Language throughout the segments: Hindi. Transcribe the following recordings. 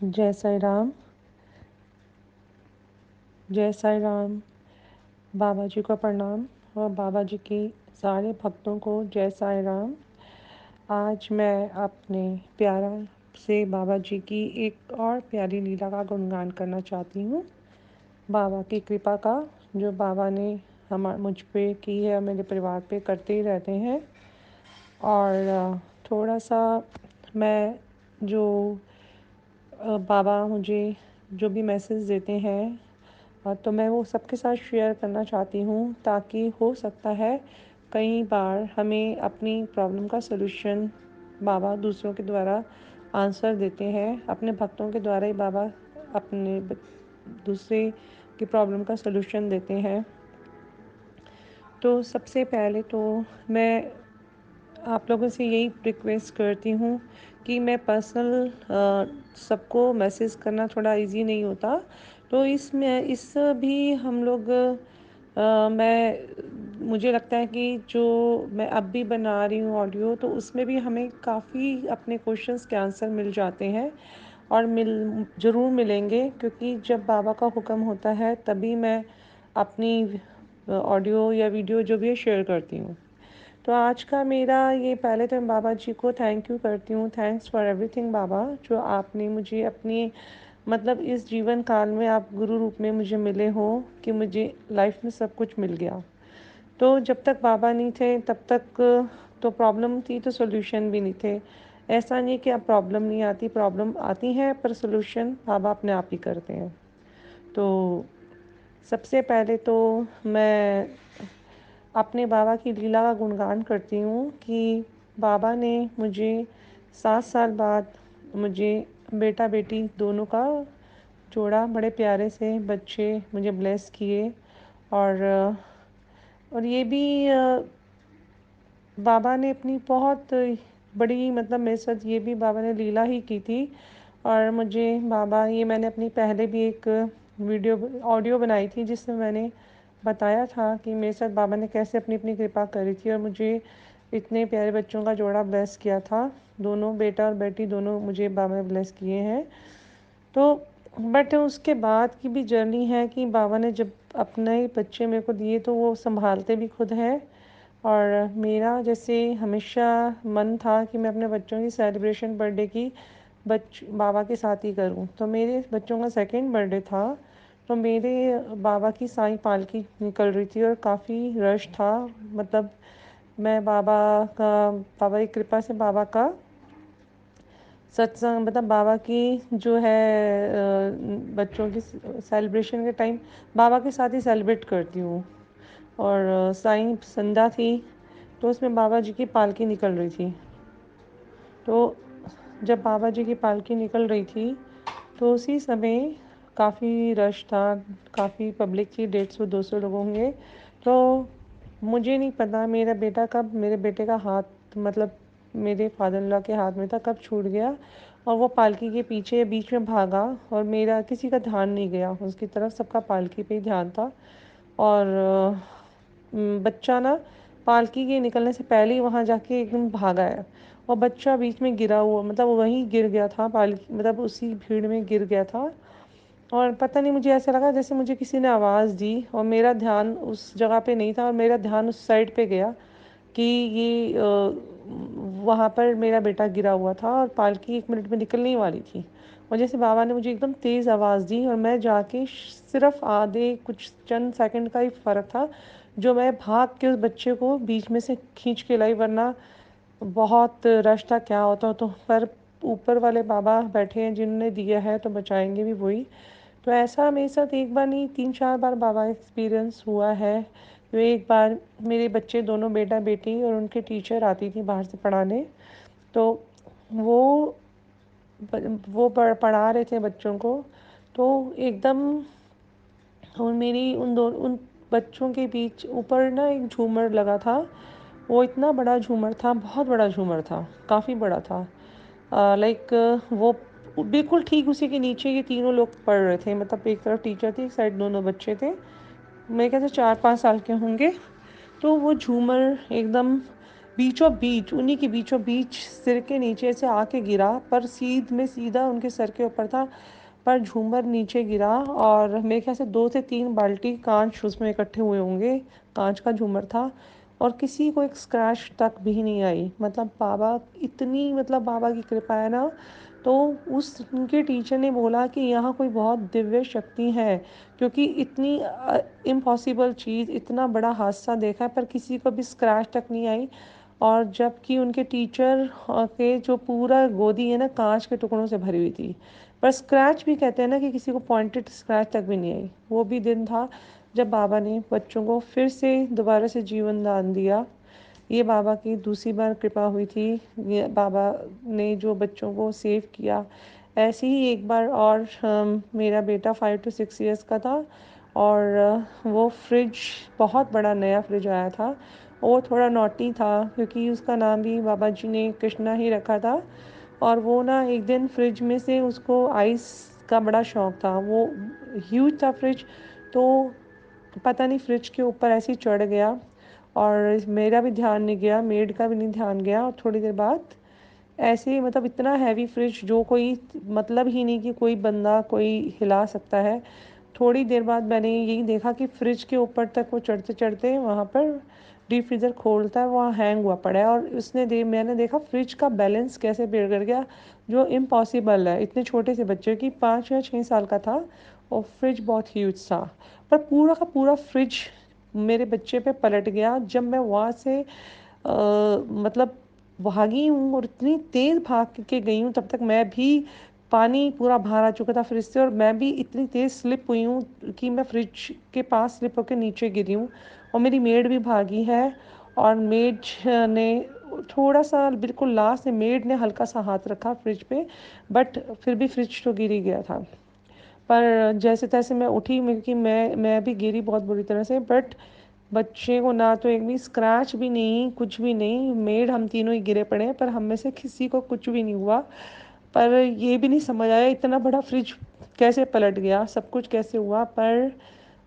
जय साई राम। जय साई राम। बाबा जी को प्रणाम और बाबा जी की सारे भक्तों को जय साई राम। आज मैं अपने प्यारा से बाबा जी की एक और प्यारी लीला का गुणगान करना चाहती हूँ। बाबा की कृपा का जो बाबा ने मुझ पे की है, मेरे परिवार पे करते ही रहते हैं। और थोड़ा सा मैं जो बाबा मुझे जो भी मैसेज देते हैं तो मैं वो सबके साथ शेयर करना चाहती हूँ, ताकि हो सकता है कई बार हमें अपनी प्रॉब्लम का सलूशन बाबा दूसरों के द्वारा आंसर देते हैं। अपने भक्तों के द्वारा ही बाबा अपने दूसरे की प्रॉब्लम का सलूशन देते हैं। तो सबसे पहले तो मैं आप लोगों से यही रिक्वेस्ट करती हूँ कि मैं पर्सनल सबको मैसेज करना थोड़ा इजी नहीं होता, तो इसमें इस भी हम लोग मैं मुझे लगता है कि जो मैं अब भी बना रही हूँ ऑडियो, तो उसमें भी हमें काफ़ी अपने क्वेश्चंस के आंसर मिल जाते हैं और ज़रूर मिलेंगे, क्योंकि जब बाबा का हुक्म होता है तभी मैं अपनी ऑडियो या वीडियो जो भी है शेयर करती हूँ। तो आज का मेरा ये, पहले तो मैं बाबा जी को थैंक यू करती हूँ। थैंक्स फॉर एवरीथिंग बाबा, जो आपने मुझे अपनी मतलब इस जीवन काल में आप गुरु रूप में मुझे मिले हो कि मुझे लाइफ में सब कुछ मिल गया। तो जब तक बाबा नहीं थे तब तक तो प्रॉब्लम थी, तो सोल्यूशन भी नहीं थे। ऐसा नहीं कि अब प्रॉब्लम नहीं आती, प्रॉब्लम आती है, पर सोल्यूशन बाबा अपने आप ही करते हैं। तो सबसे पहले तो मैं अपने बाबा की लीला का गुणगान करती हूँ कि बाबा ने मुझे 7 साल बाद मुझे बेटा बेटी दोनों का जोड़ा, बड़े प्यारे से बच्चे मुझे ब्लेस किए। और और ये भी बाबा ने अपनी बहुत बड़ी, मतलब मेरे साथ ये भी बाबा ने लीला ही की थी। और मुझे बाबा, ये मैंने अपनी पहले भी एक वीडियो ऑडियो बनाई थी जिसमें मैंने बताया था कि मेरे साथ बाबा ने कैसे अपनी अपनी कृपा करी थी और मुझे इतने प्यारे बच्चों का जोड़ा ब्लेस किया था। दोनों बेटा और बेटी दोनों मुझे बाबा ने ब्लेस किए हैं। तो बट उसके बाद की भी जर्नी है कि बाबा ने जब अपने ही बच्चे मेरे को दिए तो वो संभालते भी खुद हैं। और मेरा जैसे हमेशा मन था कि मैं अपने बच्चों की सेलिब्रेशन बर्थडे की बाबा के साथ ही करूं। तो मेरे बच्चों का सेकंड बर्थडे था, तो मेरे बाबा की साईं पालकी निकल रही थी और काफ़ी रश था। मतलब मैं बाबा की कृपा से बाबा का सत्संग, मतलब बाबा की जो है बच्चों की सेलिब्रेशन के टाइम बाबा के साथ ही सेलिब्रेट करती हूँ। और साईं संध्या थी, तो उसमें बाबा जी की पालकी निकल रही थी। तो जब बाबा जी की पालकी निकल रही थी तो उसी समय काफ़ी रश था, काफ़ी पब्लिक थी, 150-200 लोग होंगे। तो मुझे नहीं पता मेरा बेटा कब, मेरे बेटे का हाथ, मतलब मेरे फादर इन लॉ के हाथ में था, कब छूट गया और वो पालकी के पीछे बीच में भागा और मेरा किसी का ध्यान नहीं गया उसकी तरफ, सबका पालकी पे ही ध्यान था। और बच्चा ना पालकी के निकलने से पहले ही वहाँ जाके एकदम भागा है और बच्चा बीच में गिरा हुआ, मतलब वहीं गिर गया था, पालकी मतलब उसी भीड़ में गिर गया था। और पता नहीं, मुझे ऐसा लगा जैसे मुझे किसी ने आवाज़ दी और मेरा ध्यान उस जगह पे नहीं था और मेरा ध्यान उस साइड पे गया कि ये वहाँ पर मेरा बेटा गिरा हुआ था और पालकी 1 मिनट में निकलने ही वाली थी। और जैसे बाबा ने मुझे एकदम तेज़ आवाज़ दी और मैं जाके सिर्फ आधे कुछ चंद सेकंड का ही फ़र्क था जो मैं भाग के उस बच्चे को बीच में से खींच के लाई, वरना बहुत रश था, क्या होता तो। पर ऊपर वाले बाबा बैठे हैं, जिन्होंने दिया है तो बचाएंगे भी वही। तो ऐसा मेरे साथ एक बार नहीं, 3-4 बार बाबा एक्सपीरियंस हुआ है। तो एक बार मेरे बच्चे दोनों, बेटा बेटी और उनके टीचर आती थी बाहर से पढ़ाने, तो वो पढ़ा रहे थे बच्चों को। तो एकदम और मेरी उन बच्चों के बीच ऊपर ना एक झूमर लगा था। वो इतना बड़ा झूमर था, बहुत बड़ा झूमर था, काफ़ी बड़ा था। लाइक वो बिल्कुल ठीक उसी के नीचे ये तीनों लोग पढ़ रहे थे, मतलब एक तरफ टीचर थी, एक साइड दोनों बच्चे थे। मेरे ख्याल से 4-5 साल के होंगे। तो वो झूमर एकदम बीचों बीच, उन्हीं के बीचों बीच सिर के नीचे से आके गिरा, पर सीधा उनके सर के ऊपर था, पर झूमर नीचे गिरा। और मेरे ख्याल से 2 से 3 बाल्टी कांच उसमें इकट्ठे हुए होंगे, कांच का झूमर था। और किसी को एक स्क्रैच तक भी नहीं आई। मतलब बाबा इतनी, मतलब बाबा की कृपा है ना। तो उस उनके टीचर ने बोला कि यहाँ कोई बहुत दिव्य शक्ति है, क्योंकि इतनी इम्पॉसिबल चीज़, इतना बड़ा हादसा देखा है पर किसी को भी स्क्रैच तक नहीं आई। और जबकि उनके टीचर के जो पूरा गोदी है ना कांच के टुकड़ों से भरी हुई थी, पर स्क्रैच भी कहते हैं ना कि किसी को पॉइंटेड स्क्रैच तक भी नहीं आई। वो भी दिन था जब बाबा ने बच्चों को फिर से दोबारा से जीवन दान दिया। ये बाबा की दूसरी बार कृपा हुई थी। ये बाबा ने जो बच्चों को सेव किया। ऐसे ही एक बार और मेरा बेटा 5 to 6 years का था, और वो फ्रिज, बहुत बड़ा नया फ्रिज आया था। वो थोड़ा नॉटी था, क्योंकि उसका नाम भी बाबा जी ने कृष्णा ही रखा था। और वो ना एक दिन फ्रिज में से, उसको आइस का बड़ा शौक था, वो ह्यूज था फ्रिज। तो पता नहीं फ्रिज के ऊपर ऐसे ही चढ़ गया, और मेरा भी ध्यान नहीं गया, मेड का भी नहीं ध्यान गया। और थोड़ी देर बाद ऐसे ही, मतलब इतना हैवी फ्रिज जो कोई मतलब ही नहीं कि कोई बंदा कोई हिला सकता है। थोड़ी देर बाद मैंने यही देखा कि फ्रिज के ऊपर तक वो चढ़ते चढ़ते वहाँ पर डीप फ्रीज़र खोलता है, वहाँ हैंग हुआ पड़ा है। और मैंने देखा फ्रिज का बैलेंस कैसे बिगड़ गया, जो इम्पॉसिबल है इतने छोटे से बच्चे की। 5 या 6 साल का था, और फ्रिज बहुत ह्यूज था। पर पूरा का पूरा फ्रिज मेरे बच्चे पे पलट गया। जब मैं वहाँ से मतलब भागी हूँ, और इतनी तेज़ भाग के गई हूँ, तब तक मैं भी, पानी पूरा बाहर आ चुका था फ्रिज से, और मैं भी इतनी तेज़ स्लिप हुई हूँ कि मैं फ्रिज के पास स्लिप होकर नीचे गिरी हूँ। और मेरी मेड भी भागी है। और मेड ने थोड़ा सा, बिल्कुल लास्ट में मेड ने हल्का सा हाथ रखा फ्रिज पे, बट फिर भी फ्रिज तो गिर ही गया था। पर जैसे तैसे मैं उठी, क्योंकि मैं भी गिरी बहुत बुरी तरह से। बट बच्चे को ना तो एक भी स्क्रैच भी नहीं, कुछ भी नहीं। मेड हम तीनों ही गिरे पड़े हैं, पर हम में से किसी को कुछ भी नहीं हुआ। पर ये भी नहीं समझ आया इतना बड़ा फ्रिज कैसे पलट गया, सब कुछ कैसे हुआ। पर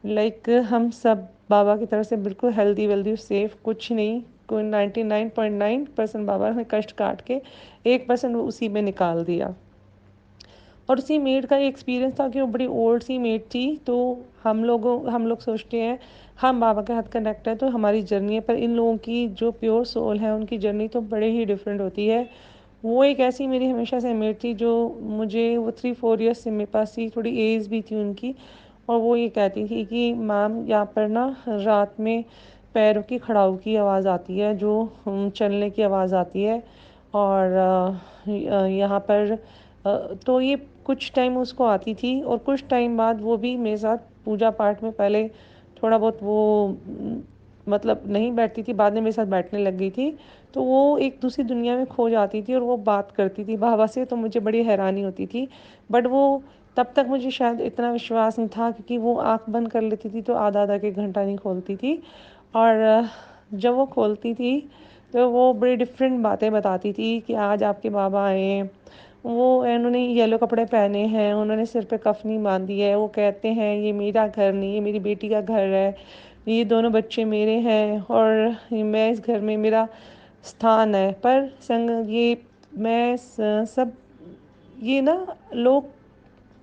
लाइक हम सब बाबा की तरफ से बिल्कुल हेल्दी वेल्दी सेफ, कुछ नहीं। कोई 99.9% बाबा ने कष्ट काट के 1% उसी में निकाल दिया। और उसी मेड का ये एक्सपीरियंस था कि वो बड़ी ओल्ड सी मेड थी। तो हम लोग सोचते हैं हम बाबा के साथ कनेक्ट है तो हमारी जर्नी है, पर इन लोगों की जो प्योर सोल है उनकी जर्नी तो बड़े ही डिफरेंट होती है। वो एक ऐसी मेरी हमेशा से मेड थी, जो मुझे, वो 3-4 years से मेरे पास थी, थोड़ी एज भी थी उनकी। और वो ये कहती थी कि मैम यहाँ पर ना रात में पैरों की खड़ाऊ की आवाज़ आती है, जो चलने की आवाज़ आती है। और यहाँ पर तो ये कुछ टाइम उसको आती थी, और कुछ टाइम बाद वो भी मेरे साथ पूजा पाठ में पहले थोड़ा बहुत वो मतलब नहीं बैठती थी, बाद में मेरे साथ बैठने लग गई थी। तो वो एक दूसरी दुनिया में खो जाती थी, और वो बात करती थी बाबा से, तो मुझे बड़ी हैरानी होती थी। बट वो, तब तक मुझे शायद इतना विश्वास नहीं था, क्योंकि वो आंख बंद कर लेती थी तो आधा आधा के घंटा नहीं खोलती थी। और जब वो खोलती थी तो वो बड़ी डिफरेंट बातें बताती थी कि आज आपके बाबा आए हैं। वो उन्होंने येलो कपड़े पहने हैं, उन्होंने सिर पे कफनी बांधी है, वो कहते हैं ये मेरा घर नहीं, ये मेरी बेटी का घर है, ये दोनों बच्चे मेरे हैं, और मैं इस घर में, मेरा स्थान है। पर संग ये मैं सब ये ना, लोग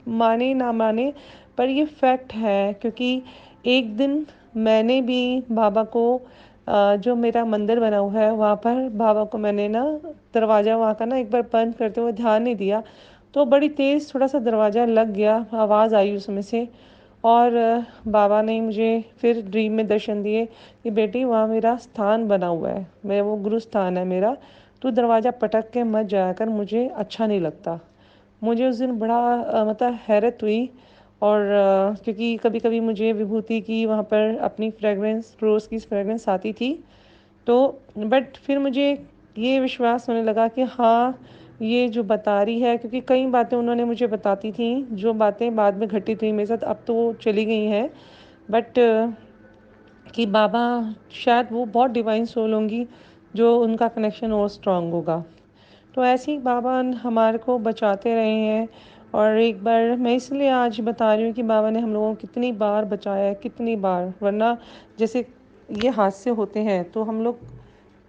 माने ना माने, पर ये फैक्ट है। क्योंकि एक दिन मैंने भी बाबा को, जो मेरा मंदिर बना हुआ है वहाँ पर बाबा को मैंने ना, दरवाज़ा वहाँ का ना एक बार बंद करते हुए ध्यान नहीं दिया, तो बड़ी तेज़ थोड़ा सा दरवाज़ा लग गया, आवाज़ आई उसमें से। और बाबा ने मुझे फिर ड्रीम में दर्शन दिए कि बेटी वहाँ मेरा स्थान बना हुआ है, मैं वो गुरु स्थान है मेरा, तू दरवाज़ा पटक के मत जाया कर, मुझे अच्छा नहीं लगता। मुझे उस दिन बड़ा मतलब हैरत हुई। और क्योंकि कभी कभी मुझे विभूति की वहाँ पर अपनी फ्रेगरेंस, रोज़ की फ्रेगरेंस आती थी। तो बट फिर मुझे ये विश्वास होने लगा कि हाँ, ये जो बता रही है, क्योंकि कई बातें उन्होंने मुझे बताती थी, जो बातें बाद में घटित हुई मेरे साथ, अब तो वो चली गई हैं। बट कि बाबा, शायद वो बहुत डिवाइन सोल होंगी, जो उनका कनेक्शन और स्ट्रांग होगा। तो ऐसे ही बाबा हमारे को बचाते रहे हैं। और एक बार मैं इसलिए आज बता रही हूँ कि बाबा ने हम लोगों को कितनी बार बचाया है, कितनी बार। वरना जैसे ये हादसे होते हैं तो हम लोग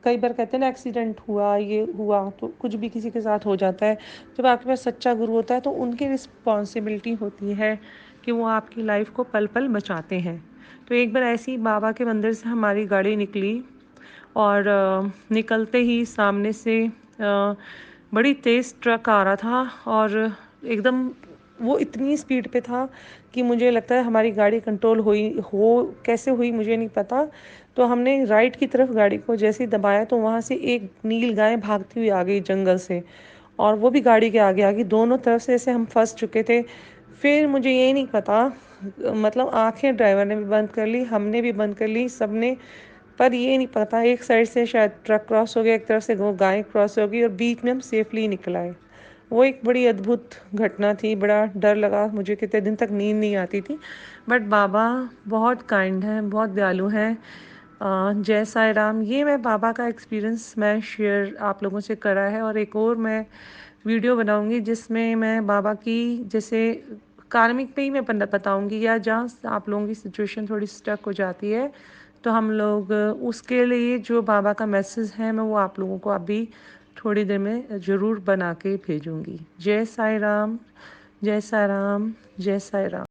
कई बार कहते हैं ना एक्सीडेंट हुआ, ये हुआ, तो कुछ भी किसी के साथ हो जाता है। जब आपके पास सच्चा गुरु होता है तो उनकी रिस्पॉन्सिबिलिटी होती है कि वो आपकी लाइफ को पल पल बचाते हैं। तो एक बार ऐसे ही बाबा के मंदिर से हमारी गाड़ी निकली और निकलते ही सामने से बड़ी तेज़ ट्रक आ रहा था और एकदम वो इतनी स्पीड पे था कि मुझे लगता है हमारी गाड़ी कंट्रोल हुई हो कैसे हुई मुझे नहीं पता। तो हमने राइट की तरफ गाड़ी को जैसे ही दबाया तो वहाँ से एक नील गाय भागती हुई आ गई जंगल से, और वो भी गाड़ी के आगे आ गई। दोनों तरफ से ऐसे हम फंस चुके थे। फिर मुझे ये नहीं पता, मतलब आंखें ड्राइवर ने भी बंद कर ली, हमने भी बंद कर ली, सबने। पर ये नहीं पता, एक साइड से शायद ट्रक क्रॉस हो गया, एक तरफ से वो गाय क्रॉस हो गई और बीच में हम सेफली निकल आए। वो एक बड़ी अद्भुत घटना थी। बड़ा डर लगा मुझे, कितने दिन तक नींद नहीं आती थी। बट बाबा बहुत काइंड हैं, बहुत दयालु हैं। जय साई राम। ये मैं बाबा का एक्सपीरियंस मैं शेयर आप लोगों से करा है, और एक और मैं वीडियो बनाऊंगी जिसमें मैं बाबा की जैसे कार्मिक पे ही मैं बताऊंगी, या जहाँ आप लोगों की सिचुएशन थोड़ी स्टक हो जाती है तो हम लोग उसके लिए जो बाबा का मैसेज है मैं वो आप लोगों को अभी थोड़ी देर में ज़रूर बना के भेजूंगी। जय साई राम, जय साई राम, जय साई राम।